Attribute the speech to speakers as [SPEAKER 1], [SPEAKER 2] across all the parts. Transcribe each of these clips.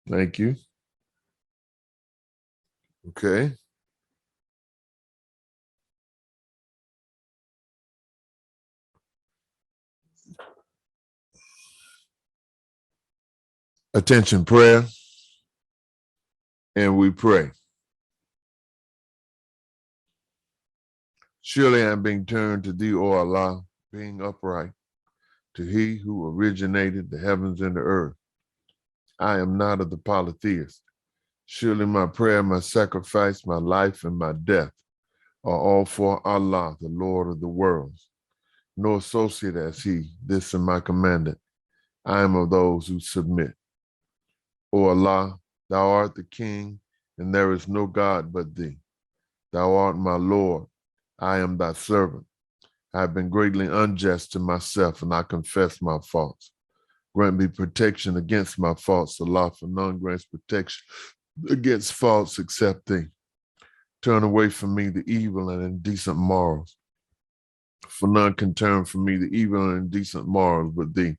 [SPEAKER 1] Thank you. Okay. Attention prayer, and we pray. Surely I am being turned to thee, O Allah, being upright, to he who originated the heavens and the earth. I am not of the polytheists. Surely my prayer, my sacrifice, my life, and my death are all for Allah, the Lord of the worlds. No associate as he, this is my commandment. I am of those who submit. O Allah, thou art the king, and there is no God but thee. Thou art my Lord. I am thy servant. I have been greatly unjust to myself, and I confess my faults. Grant me protection against my faults, Allah, for none grants protection against faults except thee. Turn away from me the evil and indecent morals, for none can turn from me the evil and indecent morals but thee.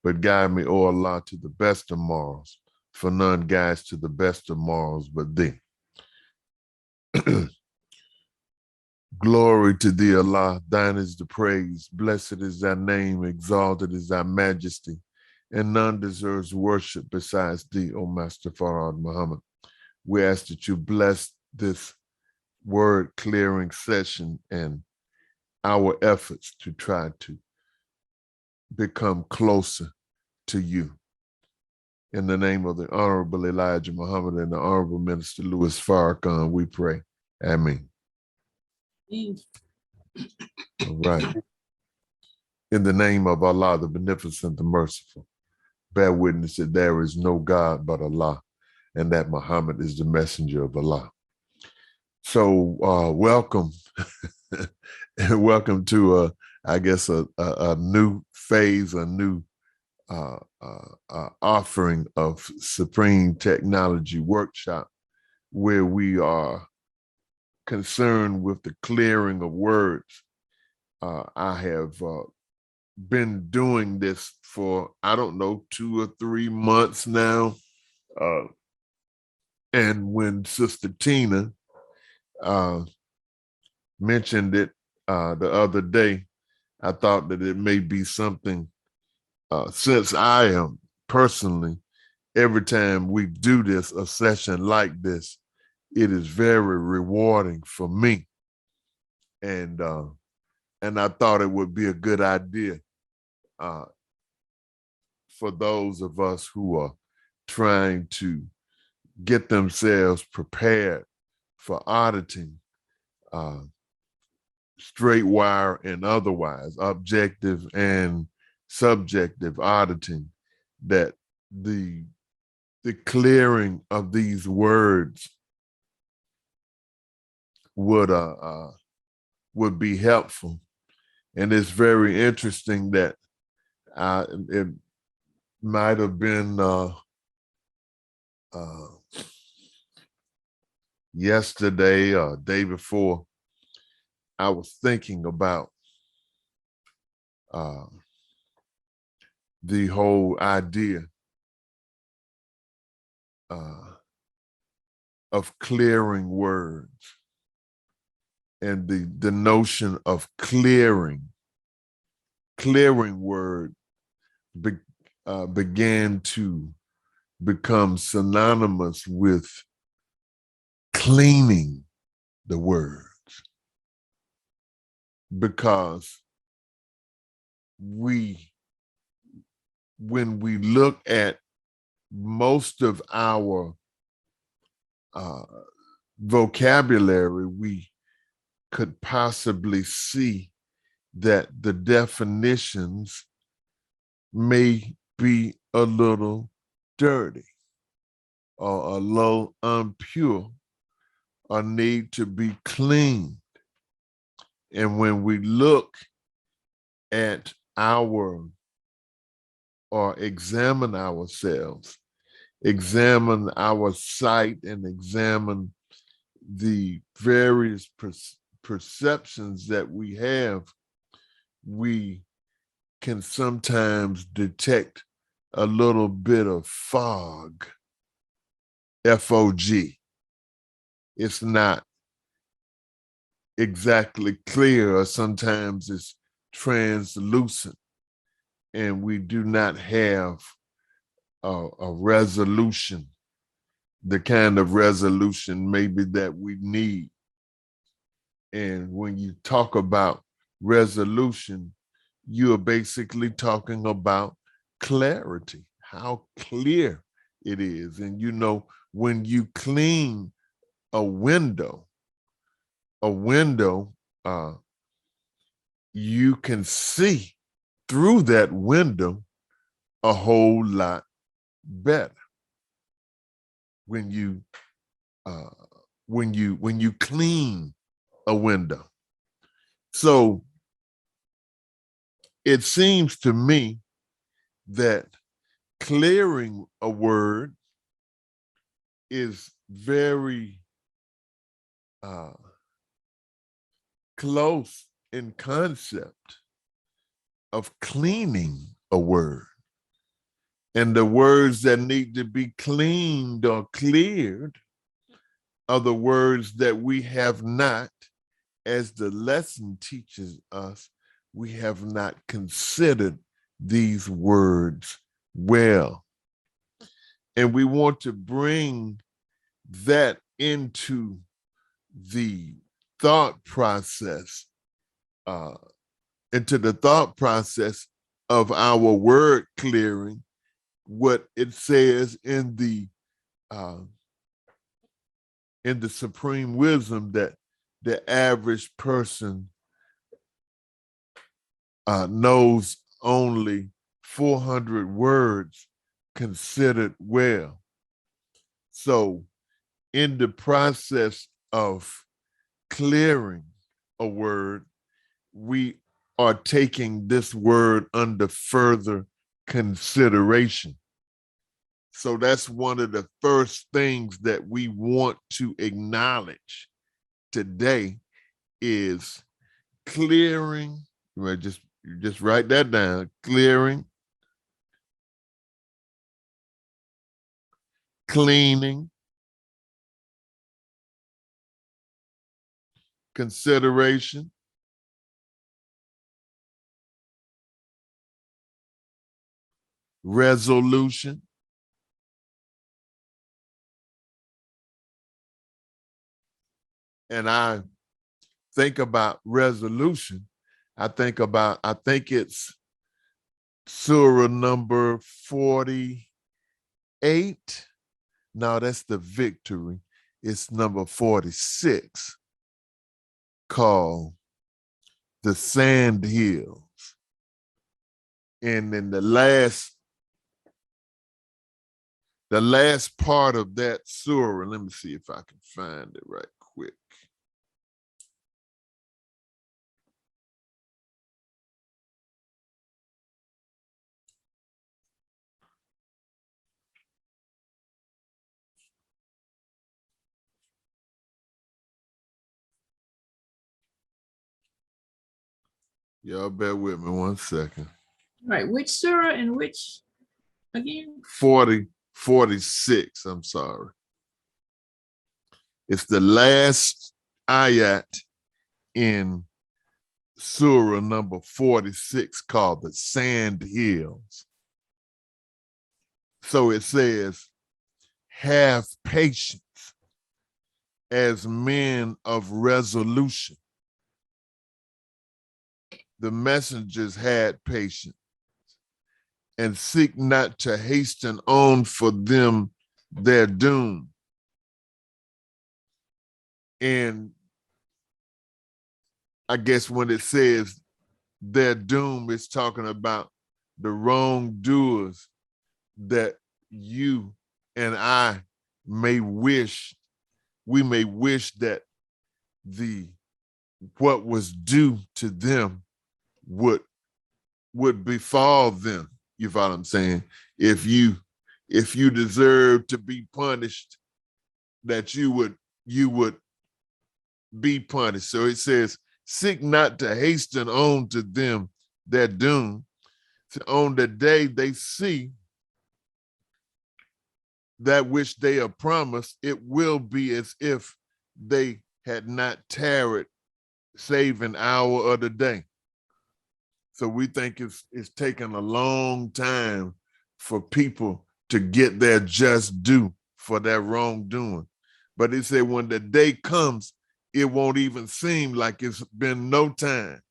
[SPEAKER 1] But guide me, O Allah, to the best of morals, for none guides to the best of morals but thee. Glory to thee, Allah. Thine is the praise. Blessed is thy name. Exalted is thy majesty. And none deserves worship besides thee, O Master Farad Muhammad. We ask that you bless this word clearing session and our efforts to try to become closer to you. In the name of the Honorable Elijah Muhammad and the Honorable Minister Louis Farrakhan, we pray. Amen. All right. In the name of Allah, the Beneficent, the Merciful, bear witness that there is no God but Allah, and that Muhammad is the messenger of Allah. So welcome, and welcome to, I guess, a new phase, a new offering of Supreme Technology Workshop, where we are concerned with the clearing of words. I have been doing this for, I don't know, 2 or 3 months now. And when Sister Tina mentioned it the other day, I thought that it may be something, since I am personally, every time we do this, a session like this, it is very rewarding for me. And I thought it would be a good idea for those of us who are trying to get themselves prepared for auditing, straight wire and otherwise, objective and subjective auditing, that the clearing of these words would be helpful. And it's very interesting that it might have been yesterday or day before, I was thinking about the whole idea of clearing words, and the notion of clearing word began to become synonymous with cleaning the words, because when we look at most of our vocabulary, we could possibly see that the definitions may be a little dirty or a little impure or need to be cleaned. And when we look at or examine ourselves, examine our sight, and examine the various perceptions that we have, we can sometimes detect a little bit of fog FOG. It's not exactly clear, or sometimes it's translucent, and we do not have a resolution, the kind of resolution maybe that we need. And when you talk about resolution, you are basically talking about clarity, how clear it is. And you know, when you clean a window, you can see through that window a whole lot better when you clean a window. So it seems to me that clearing a word is very close in concept of cleaning a word. And the words that need to be cleaned or cleared are the words that we have not, as the lesson teaches us, we have not considered these words well. And we want to bring that into the thought process, of our word clearing, what it says in the supreme wisdom that the average person knows only 400 words considered well. So in the process of clearing a word, we are taking this word under further consideration. So that's one of the first things that we want to acknowledge today is clearing. Just write that down. Clearing, cleaning, consideration, resolution, and I think about resolution. I think it's Surah number 48. No, that's the victory. It's number 46, called the Sand Hills. And then the last part of that surah, let me see if I can find it right quick. Y'all bear with me 1 second.
[SPEAKER 2] Right, which surah and which again?
[SPEAKER 1] 46, I'm sorry. It's the last ayat in surah number 46, called the Sand Hills. So it says, have patience as men of resolution. The messengers had patience, and seek not to hasten on for them their doom. And I guess when it says their doom, it's talking about the wrongdoers that you and I may wish, we may wish that what was due to them would befall them. You follow what I'm saying? If you deserve to be punished, that you would be punished. So it says, seek not to hasten on to them their doom, on the day they see that which they are promised, it will be as if they had not tarried, save an hour of the day. So we think it's taken a long time for people to get their just due for their wrongdoing. But it said when the day comes, it won't even seem like it's been no time.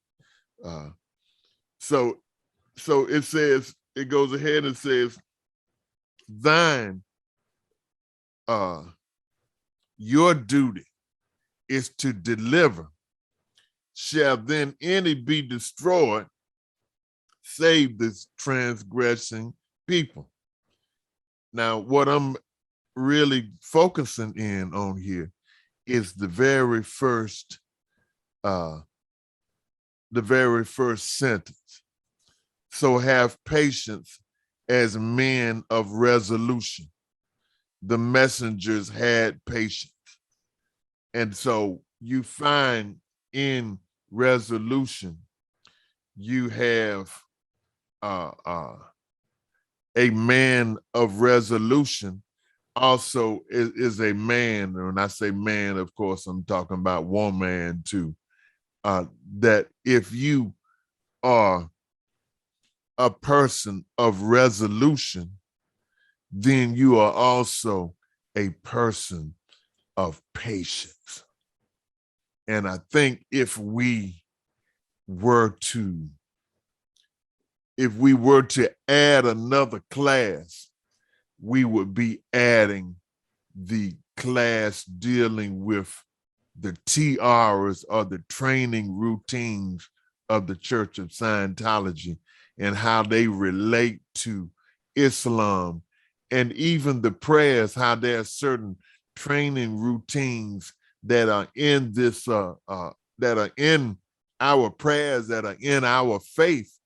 [SPEAKER 1] So it says, it goes ahead and says, thine, your duty is to deliver. Shall then any be destroyed, save this transgressing people? Now, what I'm really focusing in on here is the very first sentence. So have patience as men of resolution. The messengers had patience. And so you find in resolution, you have a man of resolution also is a man. And when I say man, of course, I'm talking about woman too. That if you are a person of resolution, then you are also a person of patience. And I think if we were to add another class, we would be adding the class dealing with the TRs, or the training routines of the Church of Scientology, and how they relate to Islam, and even the prayers, how there are certain training routines that are in this, that are in our prayers, that are in our faith,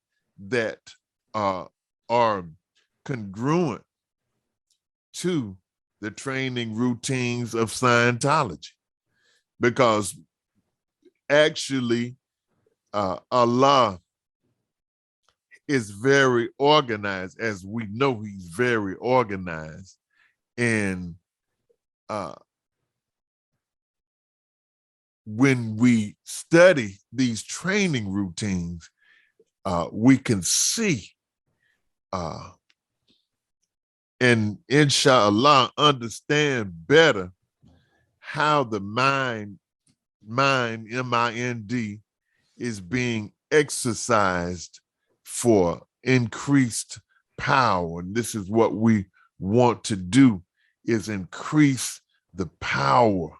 [SPEAKER 1] that are congruent to the training routines of Scientology. Because actually, Allah is very organized, as we know he's very organized. And when we study these training routines, we can see and inshallah understand better how the mind, M-I-N-D, is being exercised for increased power. And this is what we want to do, is increase the power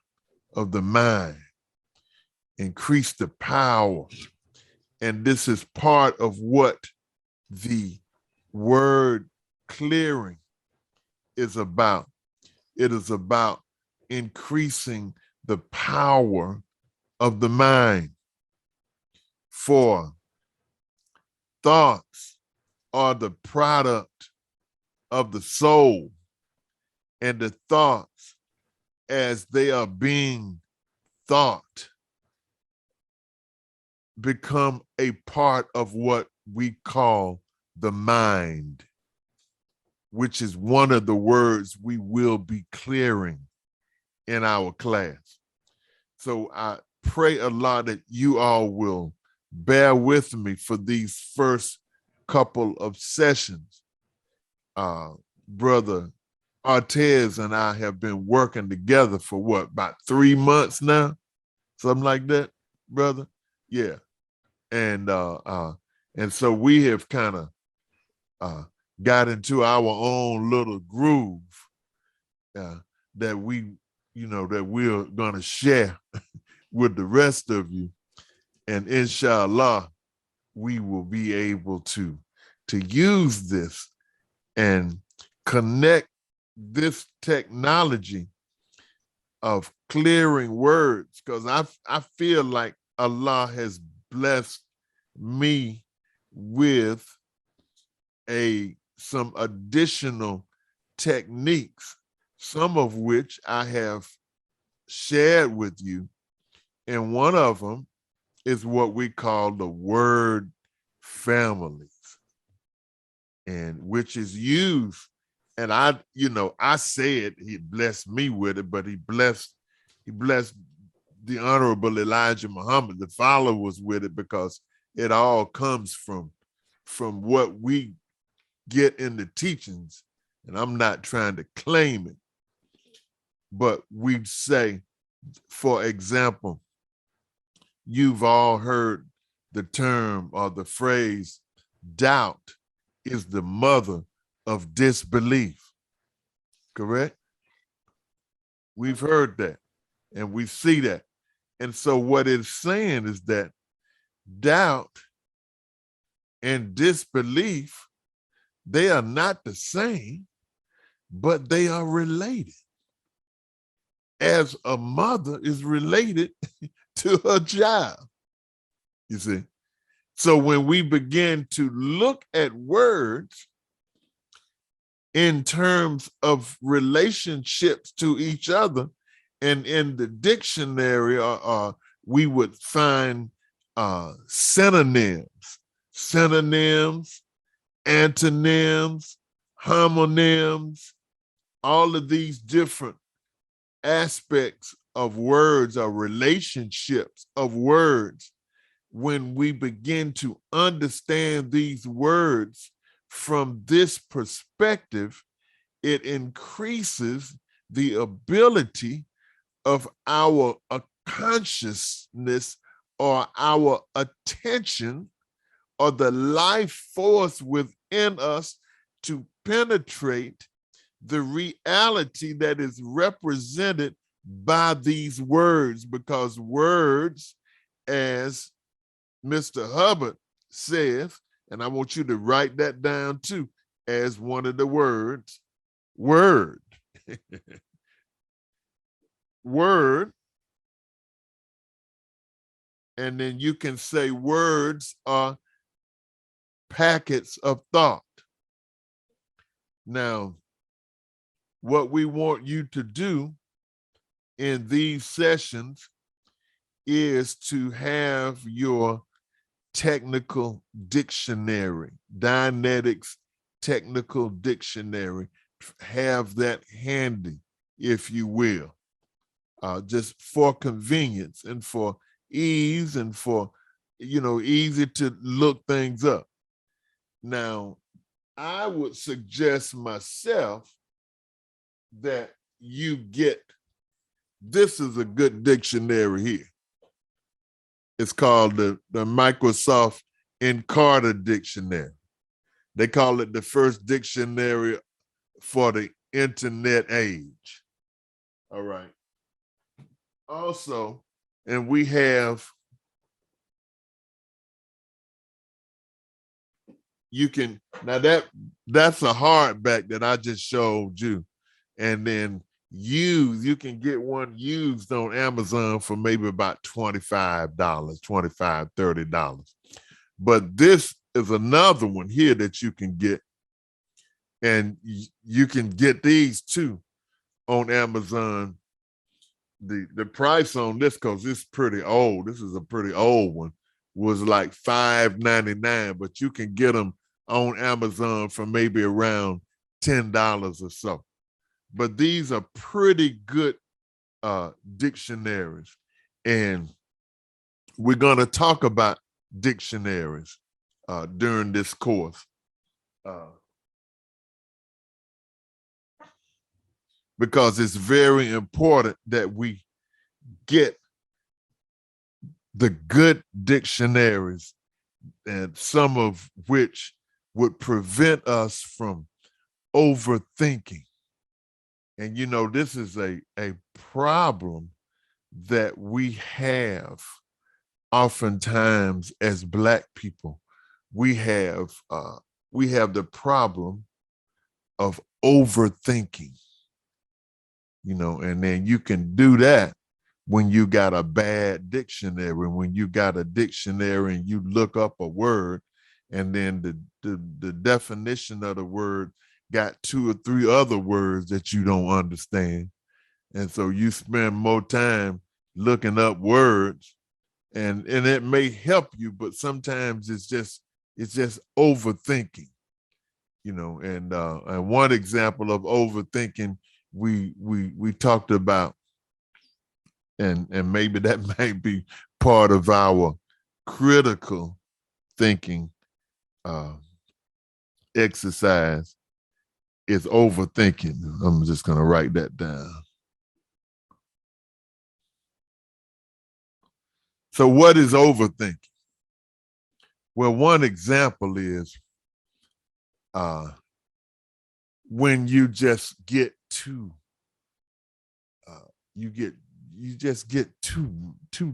[SPEAKER 1] of the mind, increase the power. And this is part of what the word clearing is about. It is about increasing the power of the mind. For thoughts are the product of the soul, and the thoughts, as they are being thought, become a part of what we call the mind, which is one of the words we will be clearing in our class. So I pray a lot that you all will bear with me for these first couple of sessions. Brother Artez and I have been working together for what, about 3 months now? Something like that, brother? Yeah. And so we have kind of got into our own little groove that we're gonna share with the rest of you. And inshallah, we will be able to use this and connect this technology of clearing words, because I feel like Allah has blessed me with some additional techniques, some of which I have shared with you. And one of them is what we call the word families, and which is used And I said he blessed me with it, but he blessed the Honorable Elijah Muhammad, the followers, with it, because it all comes from what we get in the teachings. And I'm not trying to claim it, but we say, for example, you've all heard the term or the phrase, doubt is the mother of disbelief, correct? We've heard that and we see that. And so what it's saying is that doubt and disbelief, they are not the same, but they are related. As a mother is related to her child, you see. So when we begin to look at words in terms of relationships to each other, and in the dictionary, we would find synonyms, antonyms, homonyms, all of these different aspects of words or relationships of words. When we begin to understand these words from this perspective, it increases the ability of our consciousness or our attention or the life force within us to penetrate the reality that is represented by these words, because words, as Mr. Hubbard says, and I want you to write that down too, as one of the words, word. Word. And then you can say words are packets of thought. Now, what we want you to do in these sessions is to have your technical dictionary, Dianetics technical dictionary, have that handy, if you will, just for convenience and for ease and for, easy to look things up. Now, I would suggest myself that you get, this is a good dictionary here. It's called the Microsoft Encarta Dictionary. They call it the first dictionary for the internet age. All right. Also, and we have, you can, now that's a hardback that I just showed you. And then you can get one used on Amazon for maybe about $25, $25, $30. But this is another one here that you can get. And you can get these too on Amazon. The price on this, because it's pretty old, this is a pretty old one, was like $5.99, but you can get them on Amazon for maybe around $10 or so. But these are pretty good dictionaries. And we're going to talk about dictionaries during this course. Because it's very important that we get the good dictionaries, and some of which would prevent us from overthinking. And this is a problem that we have oftentimes as Black people. We have the problem of overthinking. And then you can do that when you got a bad dictionary, when you got a dictionary and you look up a word and then the definition of the word got 2 or 3 other words that you don't understand. And so you spend more time looking up words, and it may help you, but sometimes it's just overthinking. and one example of overthinking we talked about, and maybe that might be part of our critical thinking exercise, is overthinking. I'm just going to write that down. So what is overthinking? Well, one example is when you just get too you just get too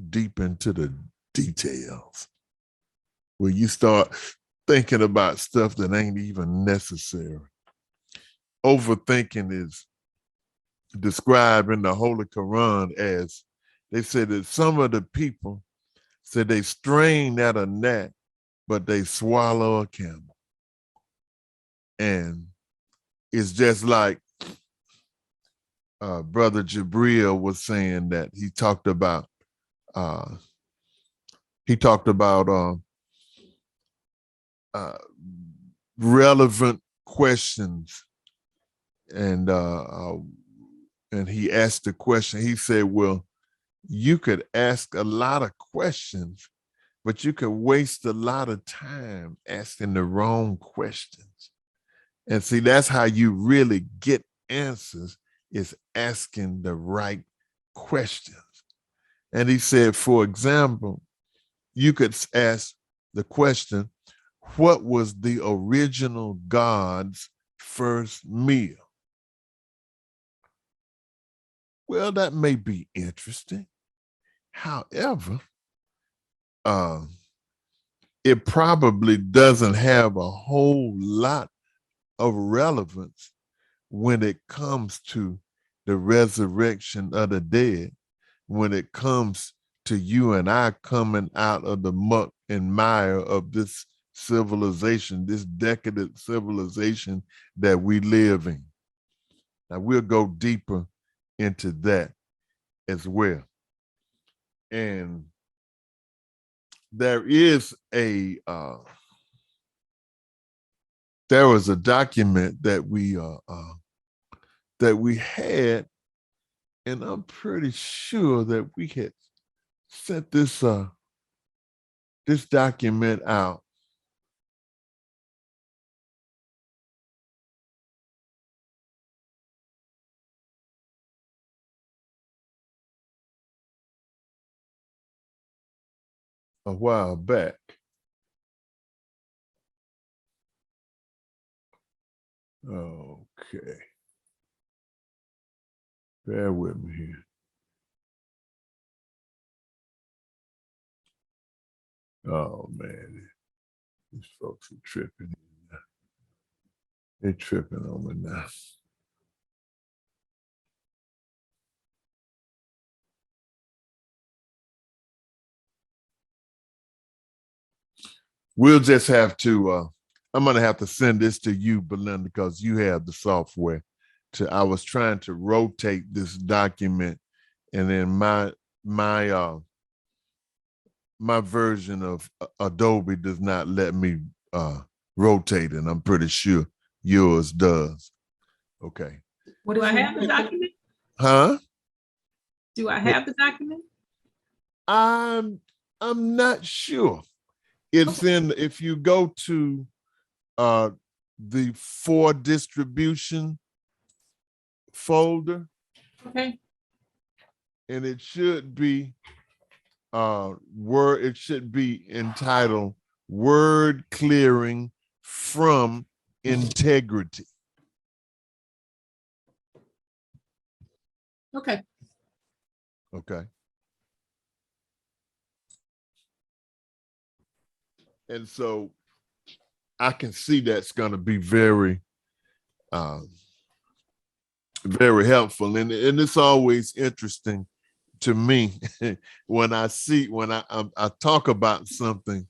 [SPEAKER 1] deep into the details, where you start thinking about stuff that ain't even necessary. Overthinking is described in the Holy Quran as, they said that some of the people said they strain at a gnat, but they swallow a camel. And it's just like Brother Jabril was saying, that he talked about relevant questions, and he asked the question. He said, well, you could ask a lot of questions, but you could waste a lot of time asking the wrong questions. And see, that's how you really get answers, is asking the right questions. And he said, for example, you could ask the question, what was the original God's first meal? Well, that may be interesting. However, it probably doesn't have a whole lot of relevance when it comes to the resurrection of the dead, when it comes to you and I coming out of the muck and mire of this civilization, this decadent civilization that we live in. Now, we'll go deeper into that as well. And there was a document that we had, and I'm pretty sure that we had sent this document out. A while back. Okay. Bear with me here. Oh man, these folks are tripping. They're tripping on me now. We'll just have to, I'm going to have to send this to you, Belinda, because you have the software. I was trying to rotate this document, and then my version of Adobe does not let me rotate it. I'm pretty sure yours does. Okay.
[SPEAKER 2] Do I have the document?
[SPEAKER 1] Huh?
[SPEAKER 2] Do I have the document?
[SPEAKER 1] I'm not sure. It's in, if you go to the for distribution folder.
[SPEAKER 2] Okay.
[SPEAKER 1] And it should be it should be entitled Word Clearing from Integrity.
[SPEAKER 2] Okay.
[SPEAKER 1] Okay. And so I can see that's going to be very, very helpful. And it's always interesting to me when I talk about something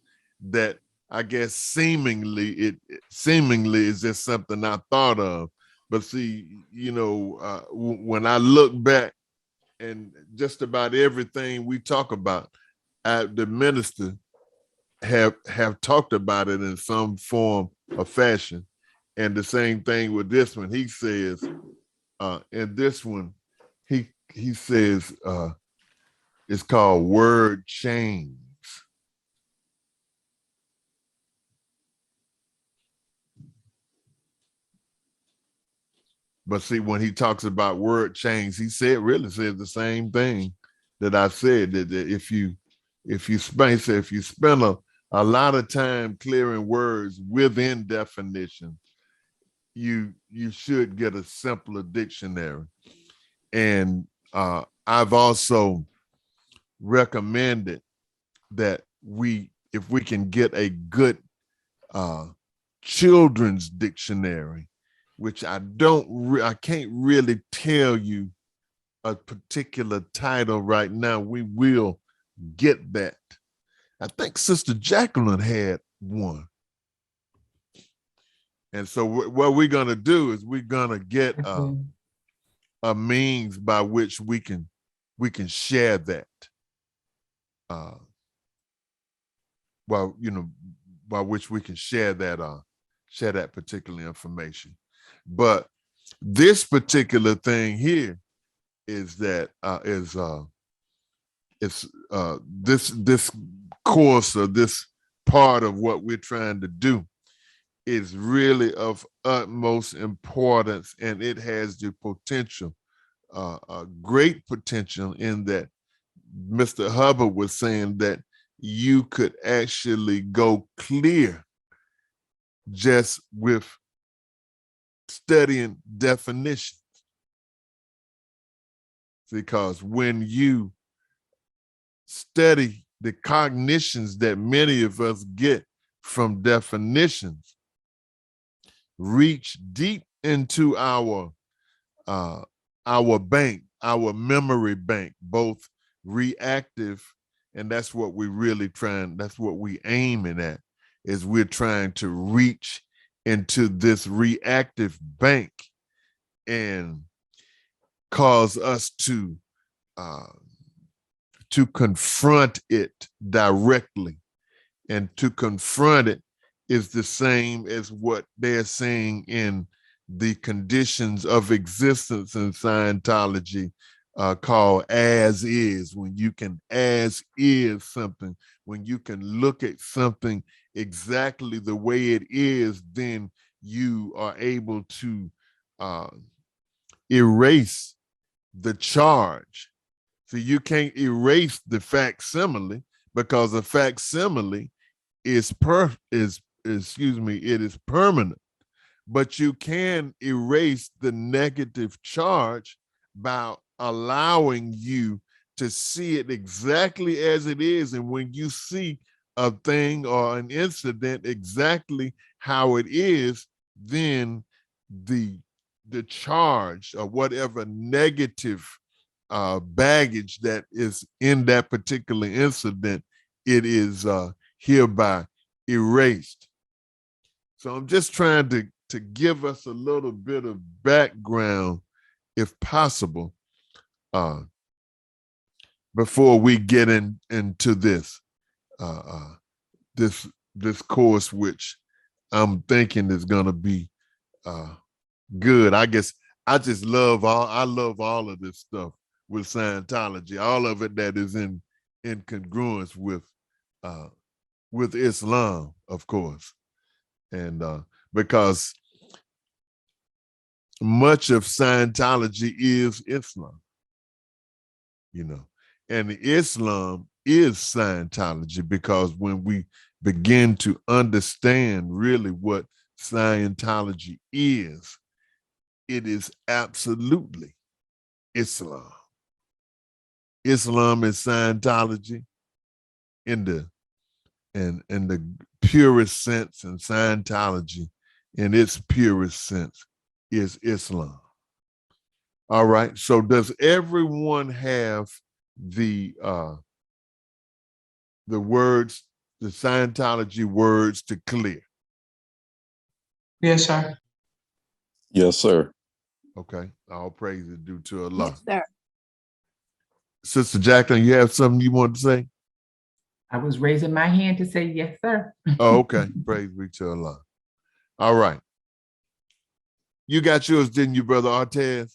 [SPEAKER 1] that I guess seemingly is just something I thought of. But see, when I look back, and just about everything we talk about, the minister have talked about it in some form or fashion. And the same thing with this one. He says, in this one, he says it's called word chains. But see, when he talks about word chains, he really says the same thing that I said, that if you spend a lot of time clearing words within definition, you should get a simpler dictionary. And I've also recommended that if we can get a good children's dictionary, which I can't really tell you a particular title right now. We will get that. I think Sister Jacqueline had one. And so what we're going to do is we're going to get a means by which we can share that. By which we can share that particular information. But this particular thing here is that this course, or this part of what we're trying to do, is really of utmost importance, and it has the potential, great potential, in that Mr. Hubbard was saying that you could actually go clear just with studying definitions. Because when you study the cognitions that many of us get from definitions, reach deep into our bank, our memory bank, both reactive, and that's what we really that's what we aiming at, is we're trying to reach into this reactive bank and cause us to confront it directly. And to confront it is the same as what they're saying in the conditions of existence in Scientology, called as is. When you can as is something, when you can look at something exactly the way it is, then you are able to erase the charge. So you can't erase the facsimile, because a facsimile is permanent. But you can erase the negative charge by allowing you to see it exactly as it is. And when you see a thing or an incident exactly how it is, then the charge or whatever negative baggage that is in that particular incident, it is hereby erased. So I'm just trying to give us a little bit of background, if possible, before we get into this this course, which I'm thinking is going to be good. I guess I love all of this stuff with Scientology, all of it that is in congruence with Islam, of course. And because much of Scientology is Islam, and Islam is Scientology, because when we begin to understand really what Scientology is, it is absolutely Islam. Islam is Scientology in the purest sense, and Scientology in its purest sense is Islam. All right. So does everyone have the words, the Scientology words to clear?
[SPEAKER 3] Yes, sir.
[SPEAKER 4] Yes, sir.
[SPEAKER 1] Okay. All praise is due to Allah.
[SPEAKER 2] Yes, sir.
[SPEAKER 1] Sister Jacqueline, you have something you want to say?
[SPEAKER 3] I was raising my hand to say yes, sir.
[SPEAKER 1] Oh, okay. Praise be to Allah. All right. You got yours, didn't you, Brother Artez?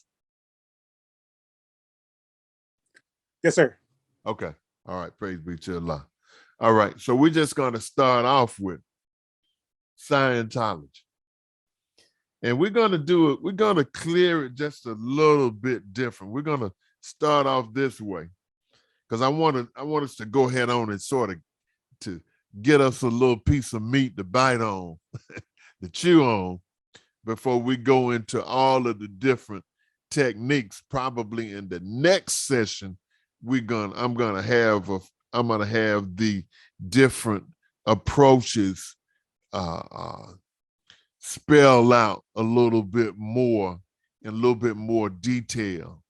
[SPEAKER 5] Yes, sir.
[SPEAKER 1] Okay. All right. Praise be to Allah. All right. So we're just going to start off with Scientology. And we're going to do it. We're going to clear it just a little bit different. We're going to start off this way because I want us to go ahead on and sort of to get us a little piece of meat to bite on, to chew on, before we go into all of the different techniques. Probably in the next session, I'm gonna have the different approaches spell out a little bit more in a little bit more detail,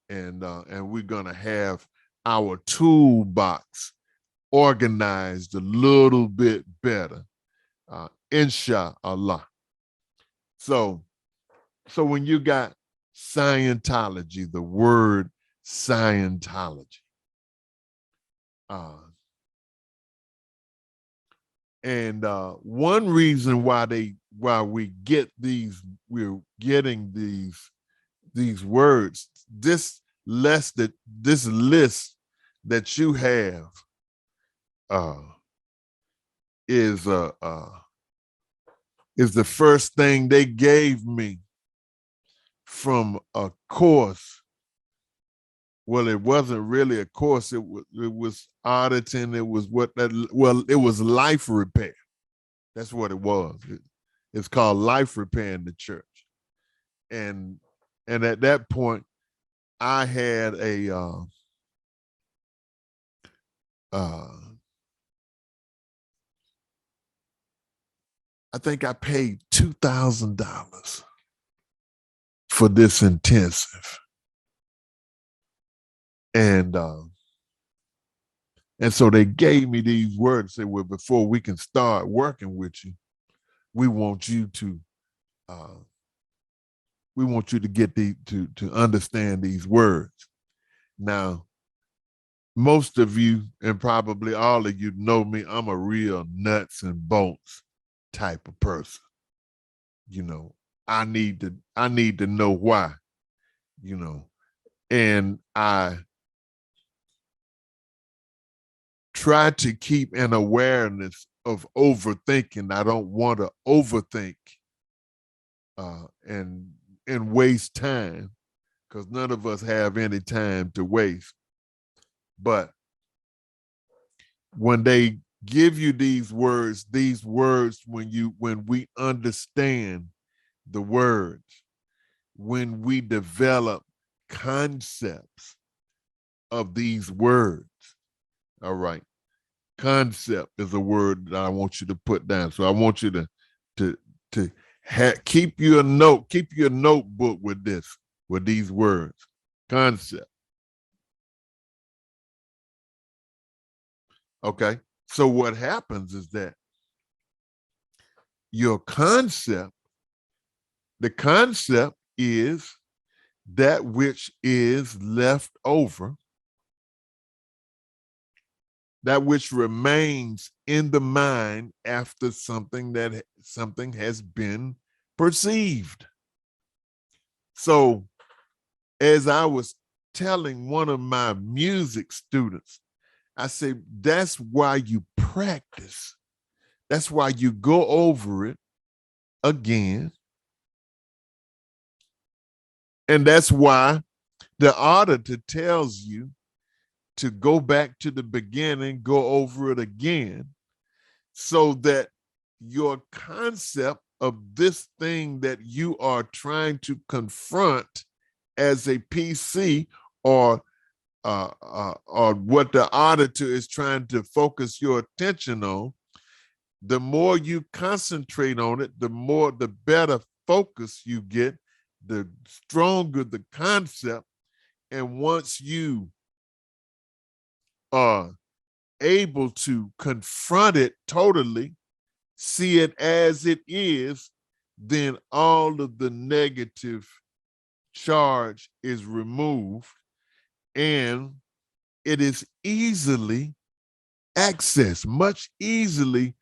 [SPEAKER 1] and we're gonna have our toolbox organized a little bit better, inshallah. So when you got Scientology, the word Scientology, and one reason why we're getting these words, this list that you have is the first thing they gave me from a course. Well, it wasn't really a course. It was auditing. It was it was life repair. That's what it was. It's called life repair in the church. And at that point, I had I think I paid $2,000 for this intensive. And so they gave me these words, said, well, before we can start working with you, we want you to get to understand these words. Now, most of you, and probably all of you, know me. I'm a real nuts and bolts type of person. You know, I need to know why, you know, and I try to keep an awareness of overthinking. I don't want to overthink and waste time, because none of us have any time to waste. But when they give you these words, when we understand the words, when we develop concepts of these words, all right, concept is a word that I want you to put down. So I want you to keep your notebook with these words, concept. Okay. So what happens is that your concept, the concept is that which is left over, that which remains in the mind after something has been perceived. So as I was telling one of my music students, I say, that's why you practice. That's why you go over it again. And that's why the auditor tells you to go back to the beginning, go over it again, so that your concept of this thing that you are trying to confront as a PC, or what the auditor is trying to focus your attention on, the more you concentrate on it, the better focus you get, the stronger the concept. And once you are able to confront it totally, see it as it is, then all of the negative charge is removed, and it is easily accessed, more easily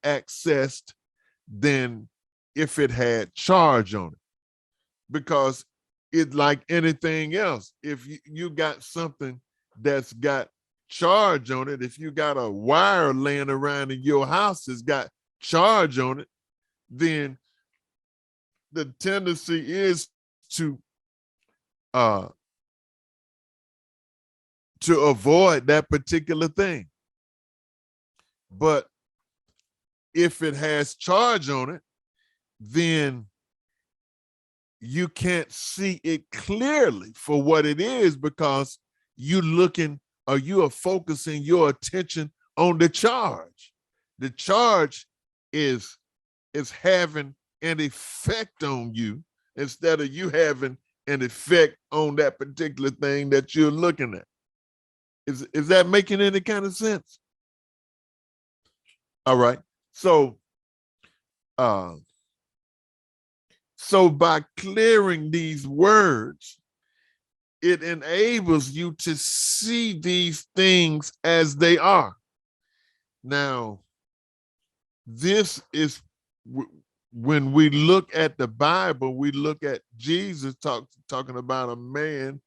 [SPEAKER 1] accessed than if it had charge on it, because it's like anything else. If you got something that's got charge on it, if you got a wire laying around in your house that's got charge on it, then the tendency is to avoid that particular thing. But if it has charge on it, then you can't see it clearly for what it is, because you looking, or you are focusing your attention on the charge. The charge is having an effect on you instead of you having an effect on that particular thing that you're looking at. Is that making any kind of sense? All right. So by clearing these words, it enables you to see these things as they are. Now, this is when we look at the Bible, we look at Jesus talking about a man.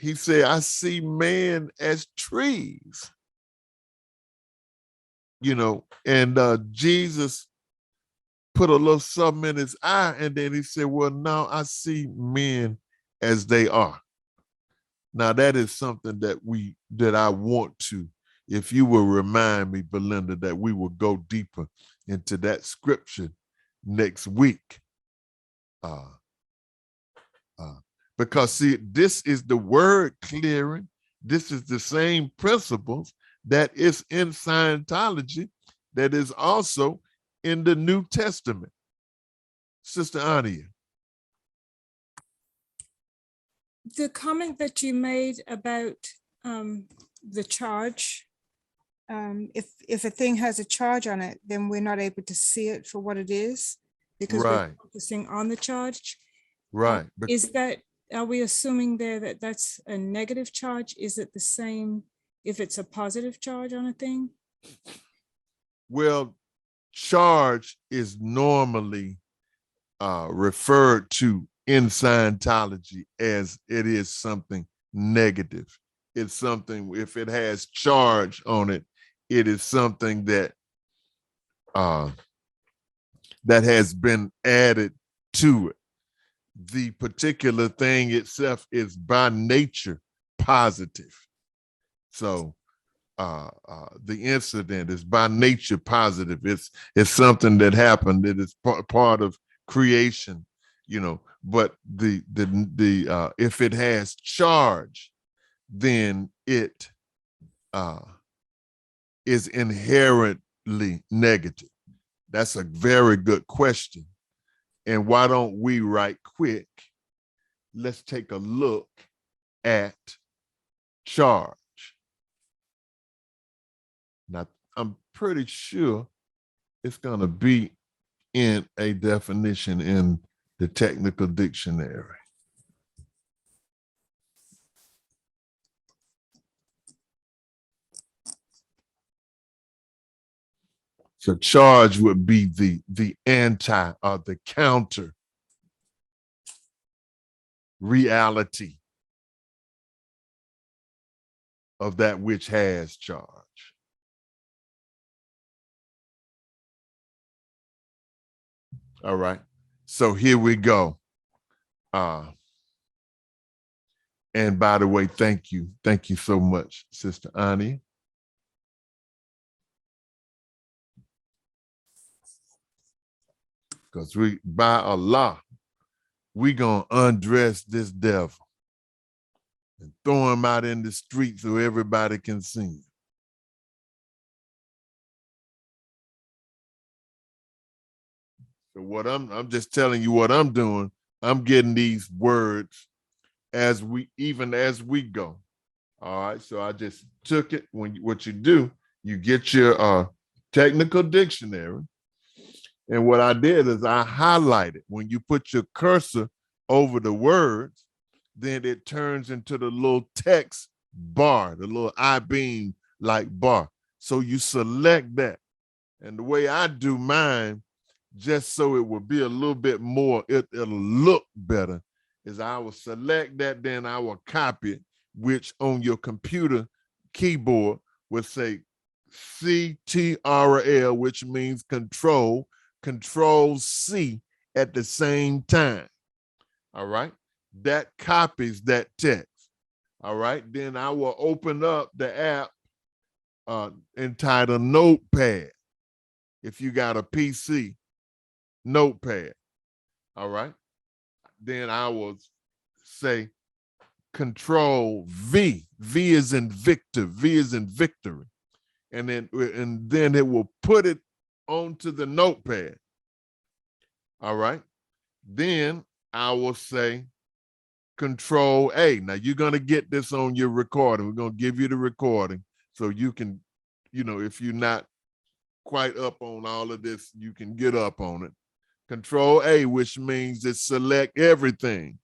[SPEAKER 1] He said, I see man as trees, and Jesus put a little something in his eye, and then he said, well, now I see men as they are. Now that is something that I want to, if you will remind me, Belinda, that we will go deeper into that scripture next week. Because see, this is the word clearing. This is the same principles that is in Scientology that is also in the New Testament. Sister Ania.
[SPEAKER 6] The comment that you made about the charge, if a thing has a charge on it, then we're not able to see it for what it is because
[SPEAKER 1] Right.
[SPEAKER 6] we're focusing on the charge.
[SPEAKER 1] Right.
[SPEAKER 6] Are we assuming there that that's a negative charge? Is it the same if it's a positive charge on a thing?
[SPEAKER 1] Well, charge is normally referred to in Scientology as it is something negative. It's something, if it has charge on it, it is something that that has been added to it. The particular thing itself is by nature positive. So the incident is by nature positive. It's something that happened. It is part of creation, But the if it has charge, then it is inherently negative. That's a very good question. And why don't we, right quick, let's take a look at charge. Now, I'm pretty sure it's going to be in a definition in the technical dictionary. So charge would be the anti or the counter reality of that which has charge. All right. So here we go. And by the way, thank you. Thank you so much, Sister Ani. Because by Allah, we gonna undress this devil and throw him out in the street so everybody can see him. So what I'm just telling you what I'm doing. I'm getting these words as we go. All right. So I just took it. What you do, you get your technical dictionary. And what I did is I highlighted. When you put your cursor over the words, then it turns into the little text bar, the little I-beam like bar. So you select that. And the way I do mine, just so it will be a little bit more, it'll look better, is I will select that, then I will copy it, which on your computer keyboard will say CTRL, which means control C at the same time. All right. That copies that text. All right. Then I will open up the app entitled Notepad. If you got a PC, Notepad. All right. Then I will say Control V. V is in Victor. V is in victory. And then it will put it onto the notepad. All right. Then I will say Control A. Now you're going to get this on your recording. We're going to give you the recording so you can, if you're not quite up on all of this, you can get up on it. Control A, which means it select everything.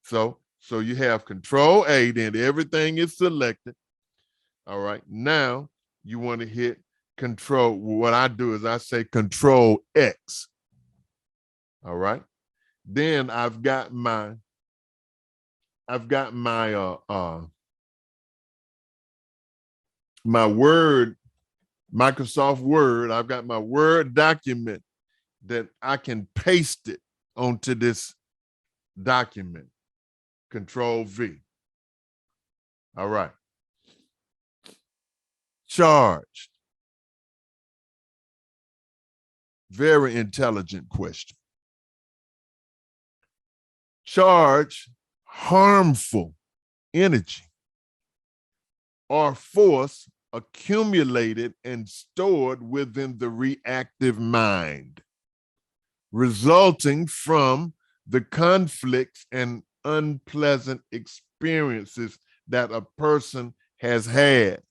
[SPEAKER 1] So you have Control A, then everything is selected. All right. Now you want to hit Control. What I do is I say Control X. All right. Then I've got my my Word, Microsoft Word. I've got my Word document that I can paste it onto this document. Control V. All right. Charged. Very intelligent question. Charge harmful energy or force accumulated and stored within the reactive mind, resulting from the conflicts and unpleasant experiences that a person has had.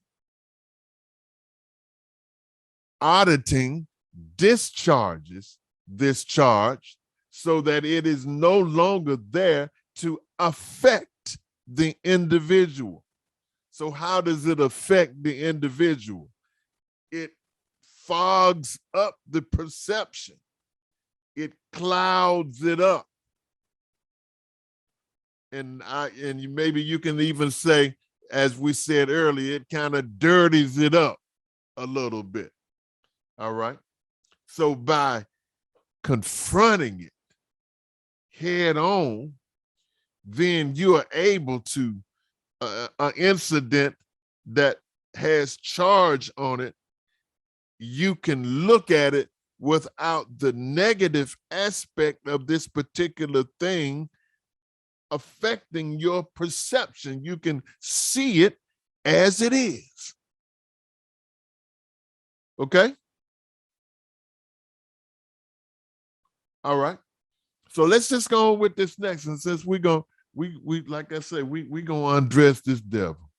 [SPEAKER 1] Auditing discharges this charge so that it is no longer there to affect the individual. So how does it affect the individual? It fogs up the perception. It clouds it up. And maybe you can even say, as we said earlier, it kind of dirties it up a little bit. All right. So by confronting it head on, then you are able to, an incident that has charge on it, you can look at it without the negative aspect of this particular thing affecting your perception. You can see it as it is. Okay? All right. So let's just go on with this next. And since we like I said, we gonna undress this devil.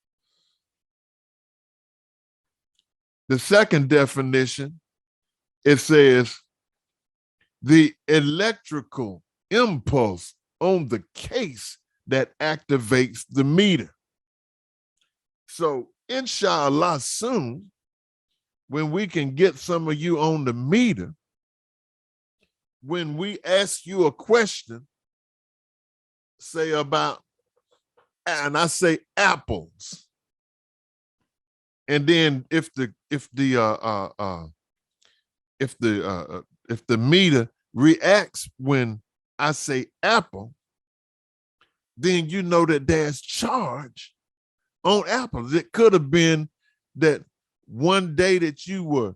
[SPEAKER 1] The second definition, it says the electrical impulse on the case that activates the meter. So inshallah soon, when we can get some of you on the meter, when we ask you a question, say about, and I say apples, and then if the meter reacts when I say apple, then you know that there's charge on apples. It could have been that one day that you were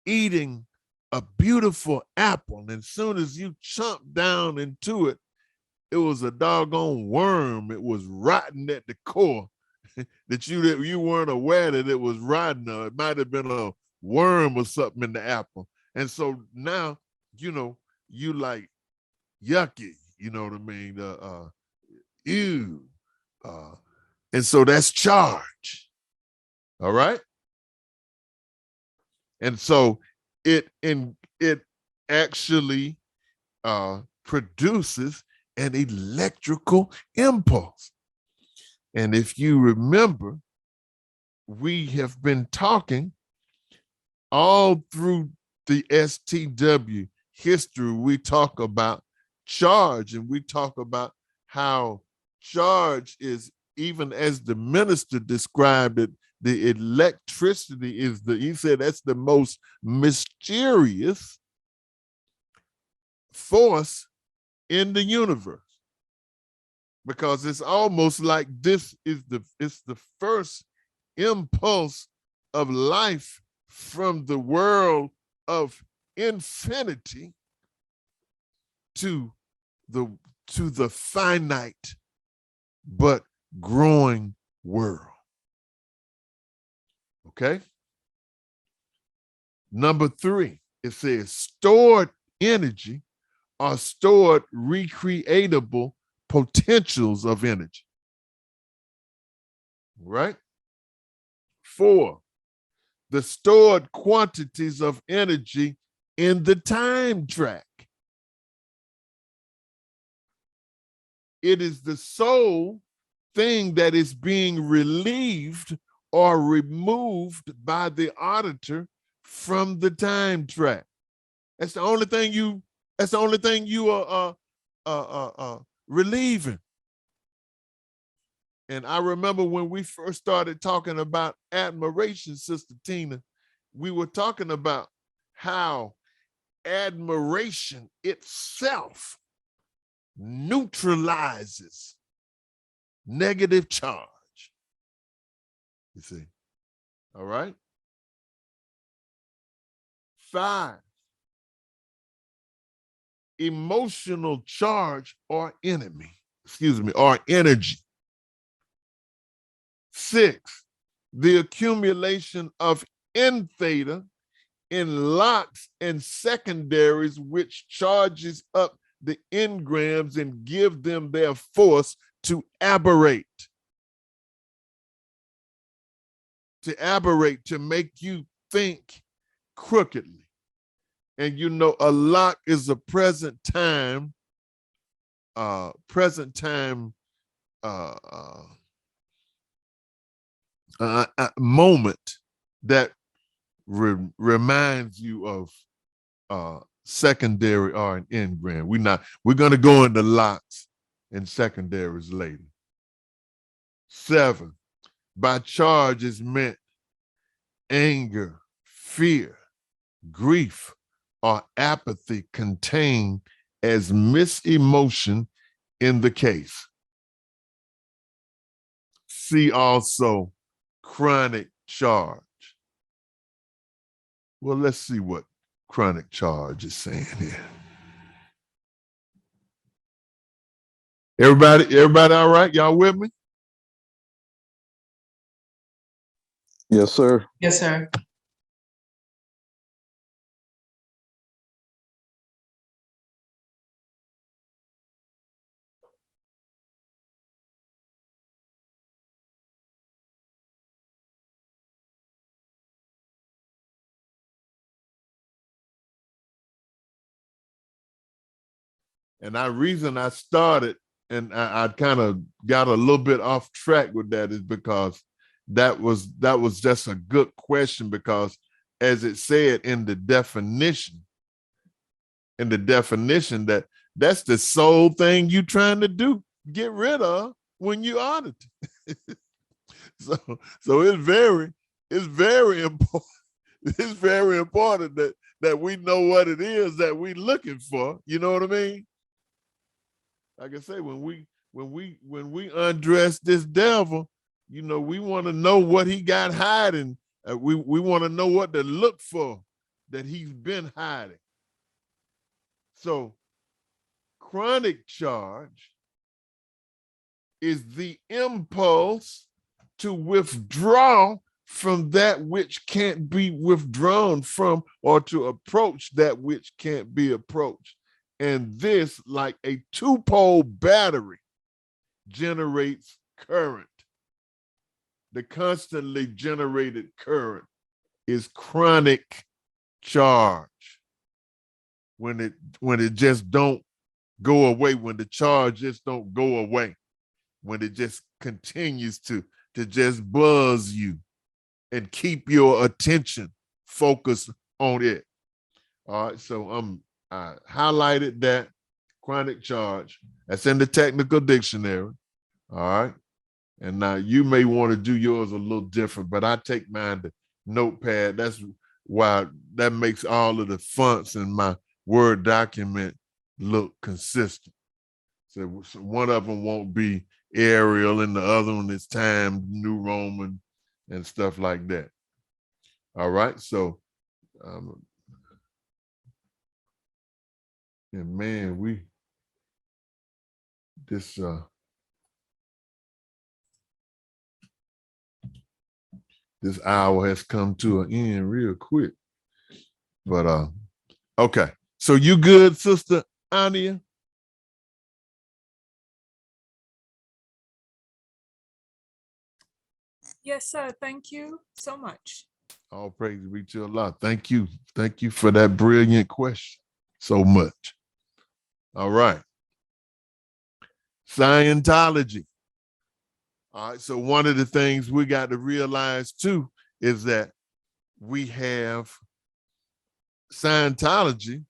[SPEAKER 1] eating a beautiful apple, and as soon as you chomped down into it, it was a doggone worm. It was rotten at the core that you weren't aware that it was rotten. It might have been a worm or something in the apple. And so now, you like yucky, you know what I mean? Ew. And so that's charge. All right. And so it actually produces an electrical impulse. And if you remember, we have been talking all through the STW history, we talk about charge, and we talk about how charge is, even as the minister described it, the electricity is he said that's the most mysterious force in the universe, because it's almost like it's the first impulse of life from the world of infinity to the finite but growing world. Okay. Number 3, it says stored energy are stored recreatable potentials of energy. Right? 4, the stored quantities of energy in the time track. It is the sole thing that is being relieved or removed by the auditor from the time track. That's the only thing you are relieving. And I remember when we first started talking about admiration, Sister Tina, we were talking about how admiration itself neutralizes negative charge. You see, all right? 5, emotional charge or or energy. 6, the accumulation of N theta in locks and secondaries, which charges up the engrams and give them their force to aberrate. To make you think crookedly. And you know, a lock is a present time moment that reminds you of secondary or an engram. We're gonna go into locks and secondaries later. 7, by charge is meant anger, fear, grief, or apathy contained as misemotion in the case. See also chronic charge. Well, let's see what chronic charge is saying here. Everybody all right? Y'all with me?
[SPEAKER 4] Yes, sir.
[SPEAKER 3] Yes, sir.
[SPEAKER 1] And the reason I started and I kind of got a little bit off track with that is because that was just a good question, because as it said in the definition, that that's the sole thing you trying to do, get rid of when you audit. So it's very important. It's very important that we know what it is that we looking for. You know what I mean? Like I say, when we undress this devil, you know, we want to know what he got hiding. We want to know what to look for that he's been hiding. So chronic charge is the impulse to withdraw from that which can't be withdrawn from, or to approach that which can't be approached. And this, like a 2-pole battery, generates current. The constantly generated current is chronic charge. When it just don't go away, when the charge just don't go away, when it just continues to just buzz you and keep your attention focused on it. All right, so I highlighted that chronic charge. That's in the technical dictionary. All right. And now you may want to do yours a little different, but I take mine to notepad. That's why that makes all of the fonts in my Word document look consistent. So one of them won't be Arial and the other one is Times New Roman and stuff like that. All right. So, and man, this hour has come to an end real quick. But okay. So you good, Sister Ania?
[SPEAKER 6] Yes, sir. Thank you so much.
[SPEAKER 1] All praise be to Allah. Thank you. Thank you for that brilliant question so much. All right. Scientology. All right. So one of the things we got to realize too is that we have Scientology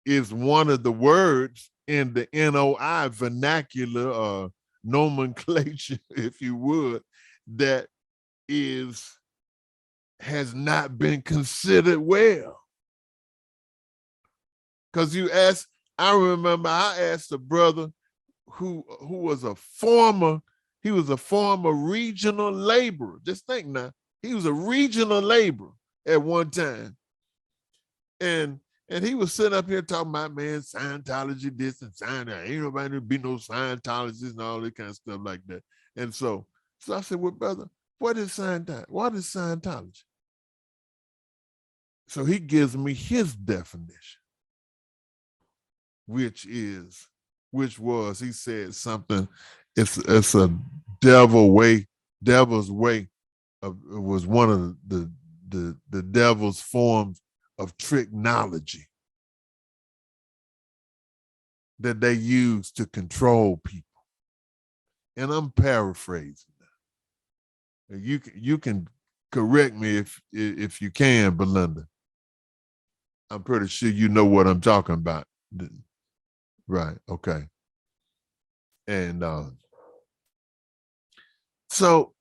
[SPEAKER 1] is one of the words in the NOI vernacular nomenclature, if you would, that has not been considered well. Because I remember I asked a brother who was a former regional laborer. Just think now, he was a regional laborer at one time. And he was sitting up here talking about, man, Scientology this and Scientology. Ain't nobody be no Scientologists and all that kind of stuff like that. And so I said, well, brother, what is Scientology? What is Scientology? So he gives me his definition, which was, he said something, it's a devil's way of, it was one of the devil's forms of technology that they use to control people. And I'm paraphrasing that. You can correct me if you can, Belinda. I'm pretty sure you know what I'm talking about. Right, okay. And so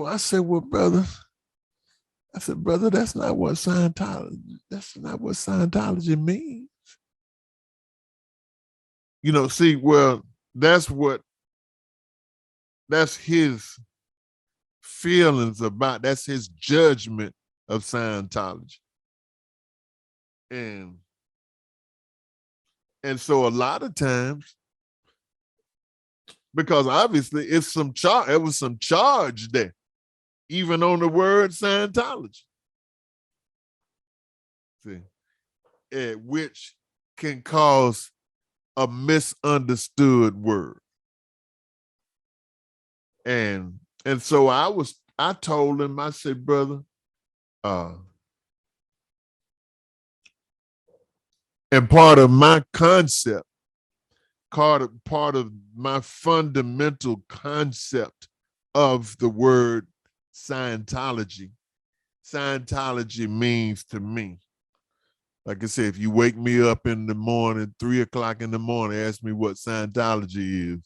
[SPEAKER 1] I said, well, brother, that's not what Scientology means. You know, see, well, that's his feelings about, that's his judgment of Scientology. And so a lot of times, because obviously it was some charge there, even on the word Scientology. See, which can cause a misunderstood word. And so I told him, I said, brother, and part of my concept, part of my fundamental concept of the word Scientology means to me, like I said, if you wake me up in the morning, 3:00 in the morning, ask me what Scientology is,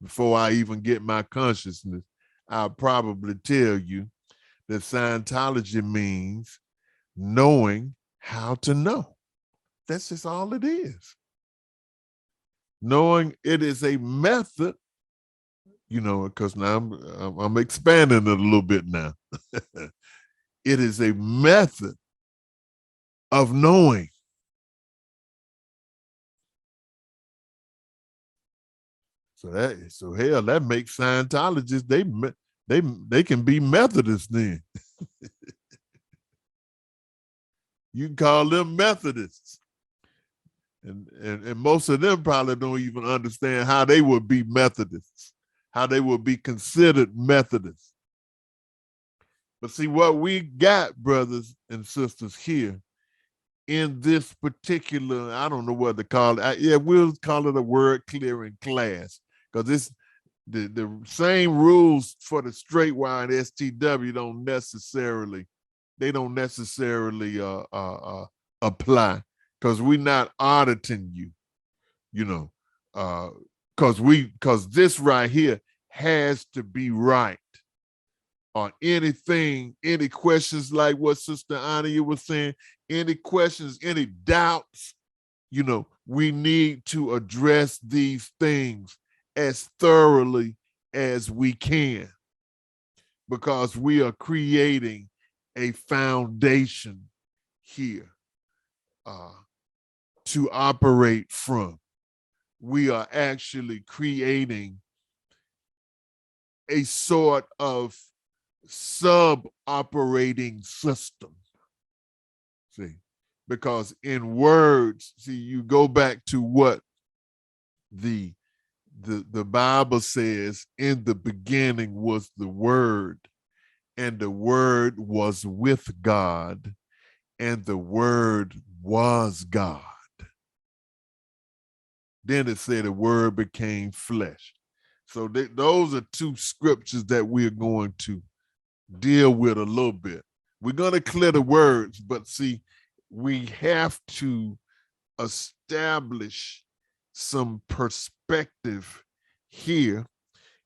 [SPEAKER 1] before I even get my consciousness, I'll probably tell you that Scientology means knowing how to know. That's just all it is. Knowing it is a method, you know, because now I'm expanding it a little bit now. It is a method of knowing. So hell, that makes Scientologists, they can be Methodists then. You can call them Methodists. And most of them probably don't even understand how they would be Methodists, how they would be considered Methodists. But see, what we got, brothers and sisters, here in this particular, I don't know what to call it. We'll call it a word clearing class, because it's the same rules for the straight wire and STW don't necessarily apply because we're not auditing you, you know, because this right here has to be right. Or anything, any questions like what Sister Ania was saying, any questions, any doubts, you know, we need to address these things as thoroughly as we can, because we are creating a foundation here to operate from. We are actually creating a sort of sub-operating system. See, because in words, see, you go back to what the Bible says, in the beginning was the Word, and the Word was with God, and the Word was God. Then it said the Word became flesh. So those are two scriptures that we're going to deal with a little bit. We're going to clear the words, but see, we have to establish some perspective here.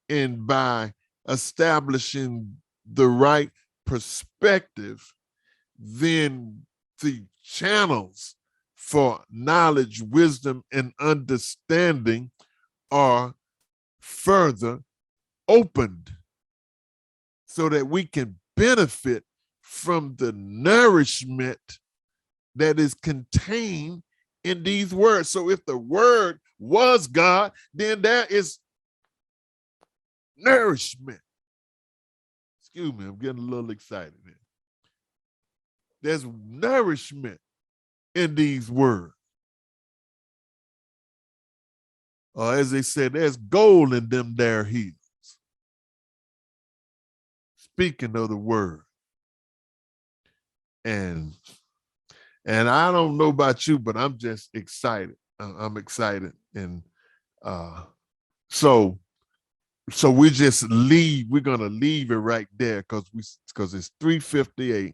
[SPEAKER 1] And by establishing the right perspective, then the channels for knowledge, wisdom, and understanding are further opened so that we can benefit from the nourishment that is contained in these words. So if the word was God, then there is nourishment. Excuse me, I'm getting a little excited here. There's nourishment in these words. Or as they said, there's gold in them there heels. Speaking of the word. And I don't know about you, but I'm just excited. I'm excited. And so we just leave. We're gonna leave it right there because it's 3:58.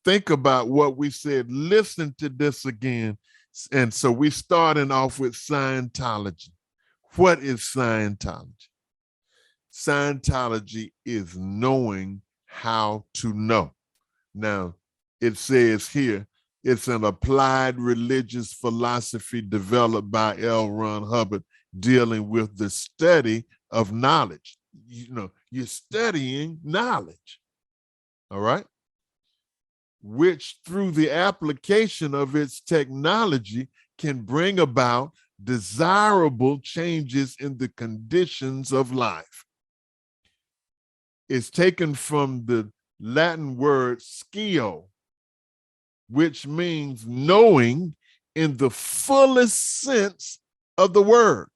[SPEAKER 1] Think about what we said. Listen to this again. And so we're starting off with Scientology. What is Scientology? Scientology is knowing how to know. Now, it says here, it's an applied religious philosophy developed by L. Ron Hubbard, dealing with the study of knowledge. You know, you're studying knowledge, all right? Which through the application of its technology can bring about desirable changes in the conditions of life. It's taken from the Latin word "scio," which means knowing in the fullest sense of the word.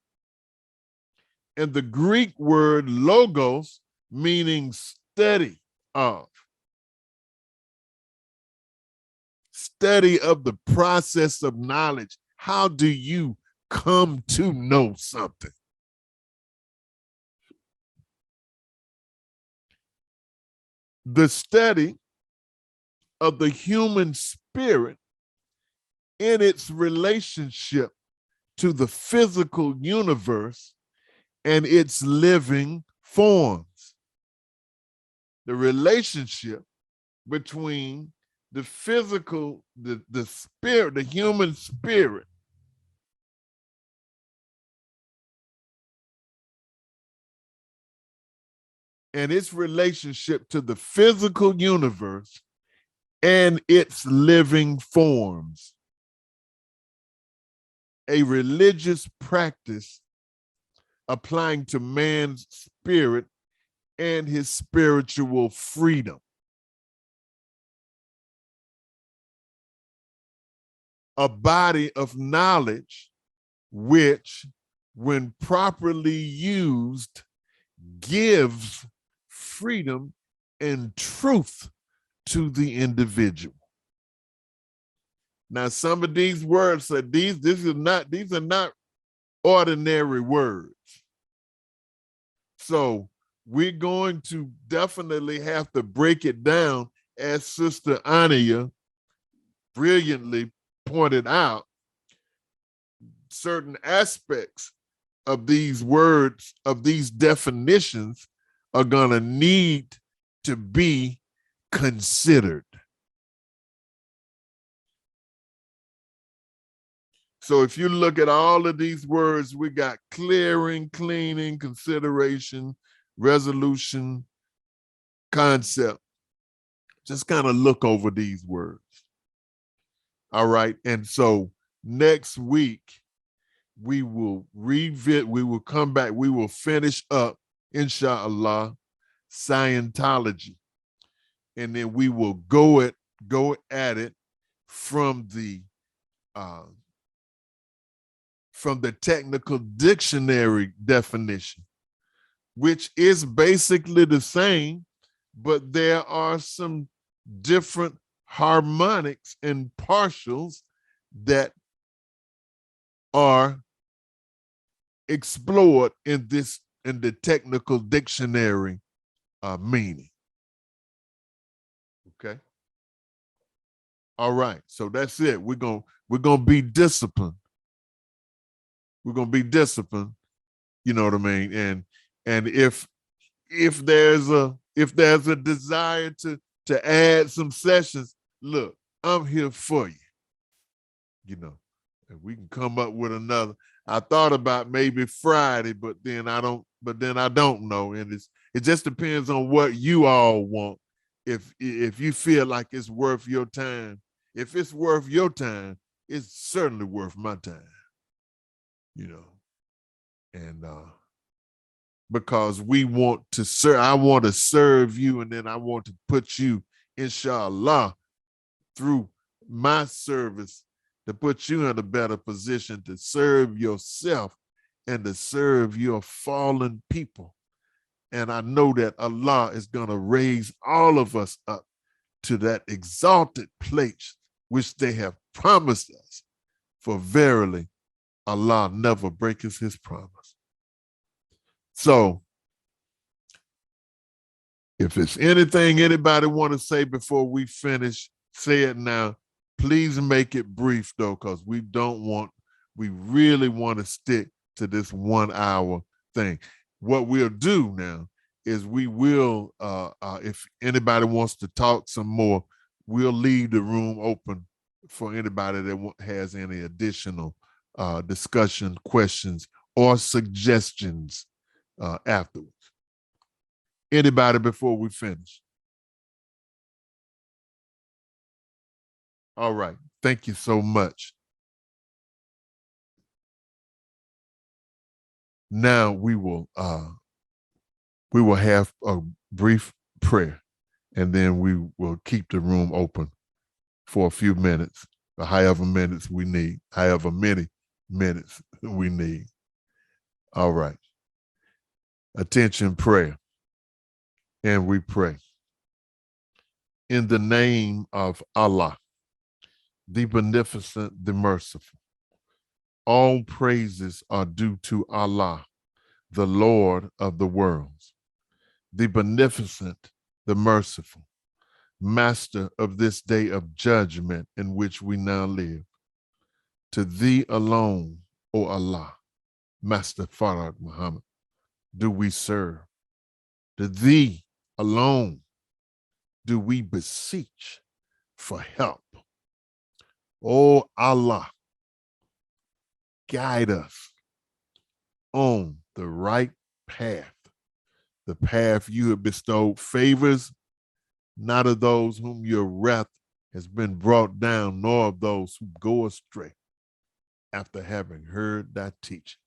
[SPEAKER 1] And the Greek word logos, meaning study of. Study of the process of knowledge. How do you come to know something? The study of the human spirit in its relationship to the physical universe and its living forms. The relationship between the physical, the spirit, the human spirit, and its relationship to the physical universe and its living forms. A religious practice applying to man's spirit and his spiritual freedom. A body of knowledge which, when properly used, gives freedom and truth to the individual. Now, some of these words are these are not ordinary words. So we're going to definitely have to break it down, as Sister Ania brilliantly pointed out, certain aspects of these words, of these definitions, are going to need to be considered. So if you look at all of these words, we got clearing, cleaning, consideration, resolution, concept. Just kind of look over these words. All right. And so next week, we will we will come back, we will finish up, inshallah, Scientology. And then we will go at it from the technical dictionary definition, which is basically the same, but there are some different harmonics and partials that are explored in the technical dictionary meaning. Okay. All right. So that's it. We're gonna be disciplined. We're gonna be disciplined. You know what I mean? And if there's a desire to add some sessions, look, I'm here for you. You know, and we can come up with another. I thought about maybe Friday, but then I don't know. And it just depends on what you all want. If you feel like it's worth your time, if it's worth your time, it's certainly worth my time. You know, and because we want to serve, I want to serve you, and then I want to put you, inshallah, through my service, to put you in a better position to serve yourself and to serve your fallen people. And I know that Allah is going to raise all of us up to that exalted place which they have promised us. For verily, Allah never breaks his promise. So, if it's anything anybody want to say before we finish, say it now. Please make it brief though, because we really want to stick to this 1 hour thing. What we'll do now is we will, if anybody wants to talk some more, we'll leave the room open for anybody that has any additional discussion, questions, or suggestions afterwards. Anybody before we finish? All right. Thank you so much. Now we will have a brief prayer, and then we will keep the room open for a few minutes, or however many minutes we need. All right. Attention, prayer. And we pray. In the name of Allah, the beneficent, the merciful. All praises are due to Allah, the Lord of the worlds, the beneficent, the merciful, master of this day of judgment in which we now live. To thee alone, O Allah, Master Farag Muhammad, do we serve. To thee alone do we beseech for help. O Allah, guide us on the right path, the path you have bestowed favors, not of those whom your wrath has been brought down, nor of those who go astray after having heard thy teachings.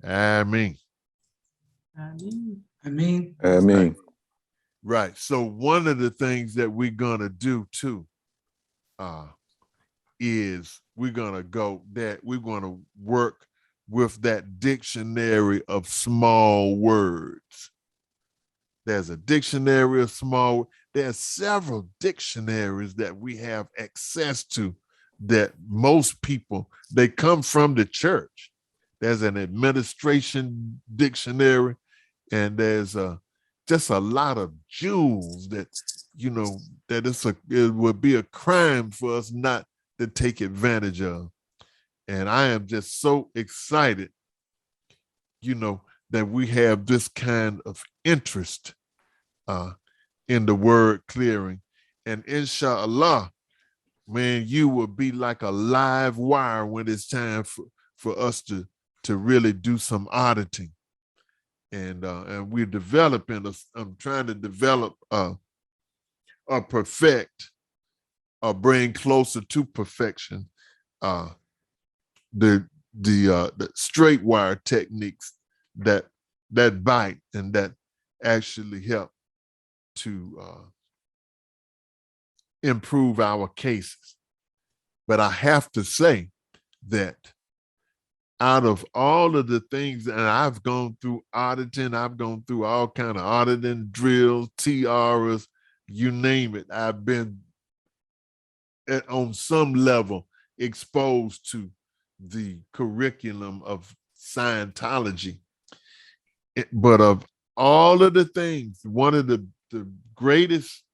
[SPEAKER 1] Ameen.
[SPEAKER 4] Ameen.
[SPEAKER 1] Right. So one of the things that we're going to do too is we're going to work with that dictionary of small words. There's a dictionary of small, there are several dictionaries that we have access to that most people, they come from the church. There's an administration dictionary, and there's just a lot of jewels that you know, that it would be a crime for us not to take advantage of. And I am just so excited, you know, that we have this kind of interest in the word clearing. And inshallah, man, you will be like a live wire when it's time for us to really do some auditing. And we're developing, I'm trying to develop or perfect or bring closer to perfection the straight wire techniques that bite and that actually help to improve our cases. But I have to say that out of all of the things, and I've gone through auditing, I've gone through all kind of auditing drills, tiaras, you name it. I've been on some level exposed to the curriculum of Scientology. But of all of the things, one of the greatest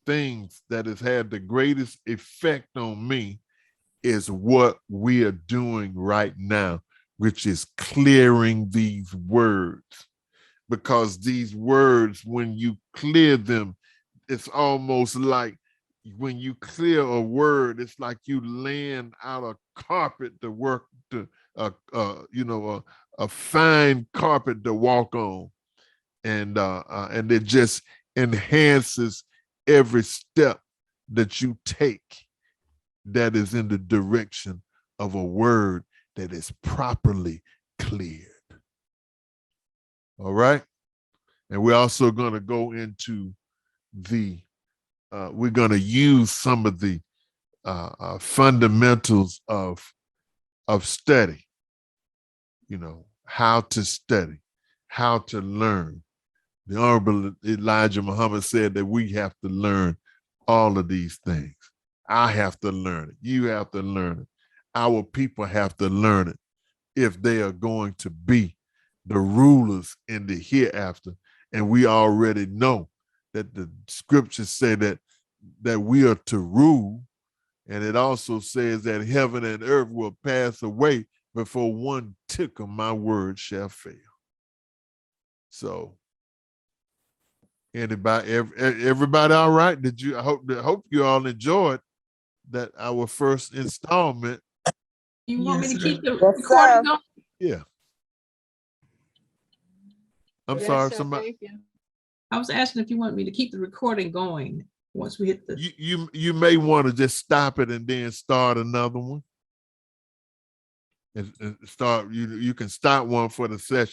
[SPEAKER 1] things that has had the greatest effect on me is what we are doing right now, which is clearing these words. Because these words, when you clear them, it's almost like when you clear a word, it's like you laying out a carpet to work to, a fine carpet to walk on, and it just enhances every step that you take that is in the direction of a word that is properly cleared. All right, and we're also going to go into we're going to use some of the fundamentals of study, you know, how to study, how to learn. The Honorable Elijah Muhammad said that we have to learn all of these things. I have to learn it. You have to learn it. Our people have to learn it if they are going to be the rulers in the hereafter. And we already know that the scriptures say that we are to rule. And it also says that heaven and earth will pass away before one tick of my word shall fail. So everybody all right? I hope you all enjoyed that our first installment.
[SPEAKER 2] You want me to
[SPEAKER 3] Yes,
[SPEAKER 2] keep the
[SPEAKER 7] Yes,
[SPEAKER 2] recording
[SPEAKER 7] sir.
[SPEAKER 2] going?
[SPEAKER 1] Yeah. I'm
[SPEAKER 7] Yes,
[SPEAKER 1] sorry,
[SPEAKER 7] sir.
[SPEAKER 1] somebody.
[SPEAKER 7] Thank you.
[SPEAKER 2] I was asking if you want me to keep the recording going once we hit the.
[SPEAKER 1] You may want to just stop it and then start another one. And start, you can start one for the session.